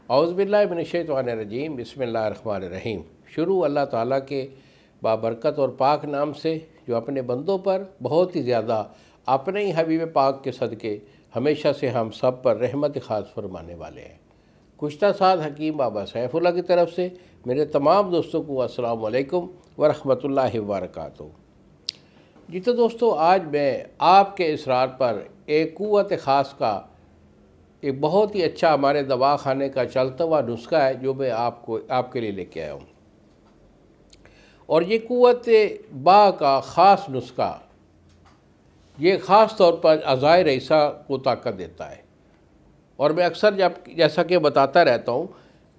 औज़ुबिल्लाहि मिनश्शैतानिर्रजीम बिस्मिल्लाहिर्रहमानिर्रहीम। शुरू अल्लाह ताला के बाबरकत और पाक नाम से जो अपने बंदों पर बहुत ही ज़्यादा अपने ही हबीब पाक के सदक़े हमेशा से हम सब पर रहमत ख़ास फरमाने वाले हैं। गुज़श्ता साल हकीम बाबा सैफुल्लाह की तरफ से मेरे तमाम दोस्तों को अस्सलामु अलैकुम व रहमतुल्लाहि व बरकातुहू। जी तो दोस्तों, आज मैं आपके इसरार पर एक क़ुव्वत ख़ास का एक बहुत ही अच्छा हमारे दवा खाने का चलता हुआ नुस्खा है जो मैं आपके लिए लेके आया हूँ। और ये क़ुव्वत बा का ख़ास नुस्खा ये ख़ास तौर पर अज़ाए रईसा को ताकत देता है। और मैं अक्सर जैसा कि बताता रहता हूँ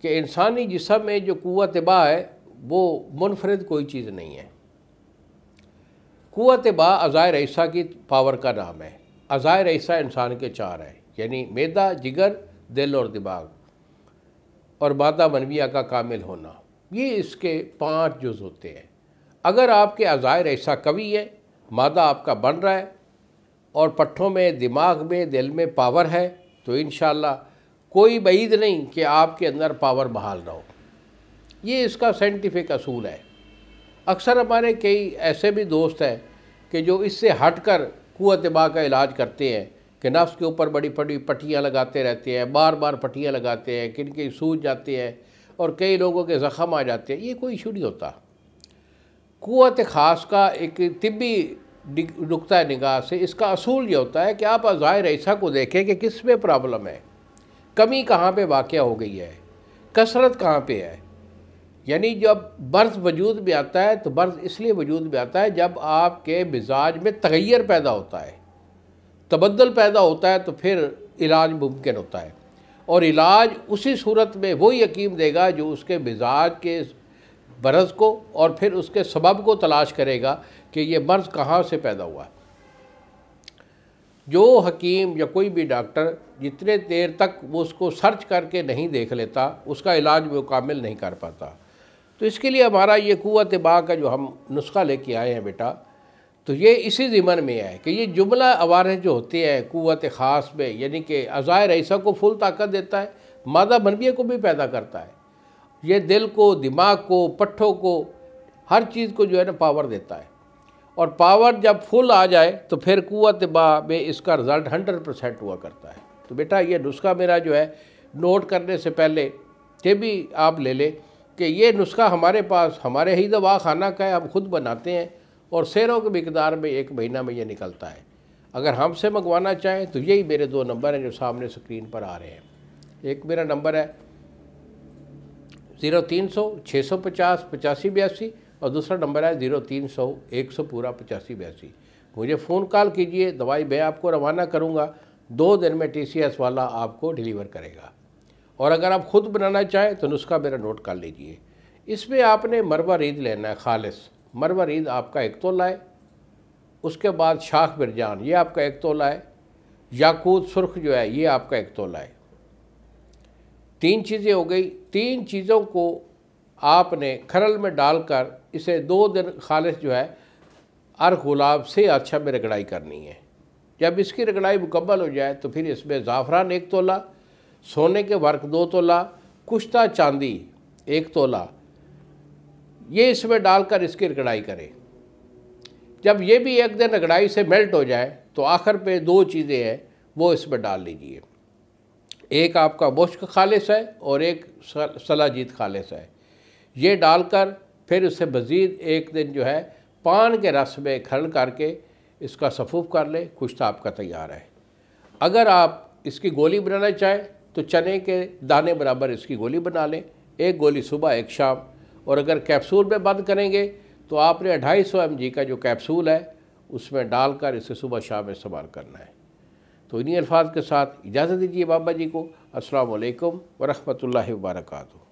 कि इंसानी जिस्म में जो क़ुव्वत बा है वो मुनफरिद कोई चीज़ नहीं है। क़ुव्वत बा अज़ाए रईसा की पावर का नाम है। अज़ाए रईसा इंसान के चार है, यानी मैदा, जिगर, दिल और दिमाग और मादा मनविया का कामिल होना। ये इसके 5 जुज़ होते हैं। अगर आपके अज़ाए रईसा कवी है, मादा आपका बन रहा है और पट्ठों में, दिमाग में, दिल में पावर है, तो इंशाअल्लाह कोई बईद नहीं कि आपके अंदर पावर बहाल ना हो। ये इसका साइंटिफिक असूल है। अक्सर हमारे कई ऐसे भी दोस्त हैं कि जो इससे हटकर क़ुव्वत बा का इलाज करते हैं कि नफ्स के ऊपर बड़ी बड़ी पट्टियाँ लगाते रहते हैं, बार बार पट्टियाँ लगाते हैं, किनके सूज जाते हैं और कई लोगों के ज़ख़म आ जाते हैं। ये कोई इशू नहीं होता। क़ुव्वत ख़ास का एक तिब्बी नुक्ता निगाह से इसका असूल ये होता है कि आप अज़ाए रईसा को देखें कि किस में प्रॉब्लम है, कमी कहाँ पे वाक़या हो गई है, कसरत कहाँ पे है। यानी जब मर्ज़ वजूद में आता है तो मर्ज़ इसलिए वजूद में आता है जब आपके मिजाज में तग़य्युर पैदा होता है, तबद्दुल पैदा होता है, तो फिर इलाज मुमकिन होता है। और इलाज उसी सूरत में वही हकीम देगा जो उसके मिजाज के मर्ज़ को और फिर उसके सबब को तलाश करेगा कि ये मर्ज़ कहाँ से पैदा हुआ। जो हकीम या कोई भी डॉक्टर जितने देर तक वो उसको सर्च करके नहीं देख लेता, उसका इलाज वो कामिल नहीं कर पाता। तो इसके लिए हमारा ये क़ुव्वत बा का जो हम नुस्खा लेके आए हैं बेटा, तो ये इसी ज़िमन में है कि ये जुमला अवारह जो होते हैं क़ुव्वत ख़ास में, यानी कि अज़ाए रईसा को फुल ताकत देता है, मादा मनविया को भी पैदा करता है, ये दिल को, दिमाग को, पट्ठों को, हर चीज़ को जो है ना पावर देता है। और पावर जब फुल आ जाए तो फिर क़ुव्वत बा में इसका रिज़ल्ट 100% हुआ करता है। तो बेटा ये नुस्खा मेरा जो है नोट करने से पहले ये भी आप ले लें कि ये नुस्खा हमारे पास हमारे ही दवा खाना का है, हम खुद बनाते हैं और सेरों के मिकदार में 1 महीना में ये निकलता है। अगर हमसे मंगवाना चाहें तो यही मेरे 2 नंबर हैं जो सामने स्क्रीन पर आ रहे हैं। एक मेरा नंबर है 0300 650 8582 और दूसरा नंबर है 0300 100 पूरा 8582। मुझे फ़ोन कॉल कीजिए, दवाई मैं आपको रवाना करूँगा, 2 दिन में TCS वाला आपको डिलीवर करेगा। और अगर आप ख़ुद बनाना चाहें तो नुस्खा मेरा नोट कर लीजिए। इसमें आपने मरवा रीद लेना है, खालिस मरवा रीद आपका 1 तोला है। उसके बाद शाख बिरजान ये आपका 1 तोला है। याकूत सुर्ख जो है ये आपका 1 तोला है। 3 चीज़ें हो गई। 3 चीज़ों को आपने खरल में डालकर इसे 2 दिन खालिस जो है अर्क गुलाब से अच्छा में रगड़ाई करनी है। जब इसकी रगड़ाई मुकम्मल हो जाए तो फिर इसमें ज़ाफ़रान 1 तोला, सोने के वर्क 2 तोला, कुश्ता चांदी 1 तोला, ये इसमें डालकर इसकी रगड़ाई करें। जब ये भी 1 दिन रगड़ाई से मेल्ट हो जाए तो आखिर पे 2 चीज़ें हैं वो इसमें डाल लीजिए। एक आपका मुश्क खालिस है और एक सलाजीत खालिस है। ये डालकर फिर उससे मज़ीद 1 दिन जो है पान के रस में खरल करके इसका सफ़ूफ़ कर ले, कुश्ता आपका तैयार है। अगर आप इसकी गोली बनाना चाहें तो चने के दाने बराबर इसकी गोली बना लें, 1 गोली सुबह 1 शाम। और अगर कैप्सूल में बंद करेंगे तो आपने 250 mg का जो कैप्सूल है उसमें डालकर इसे सुबह शाम इस्तेमाल करना है। तो इन्हीं अल्फाज के साथ इजाज़त दीजिए बाबा जी को। अस्सलामु अलैकुम व रहमतुल्लाहि व बरकातुहू।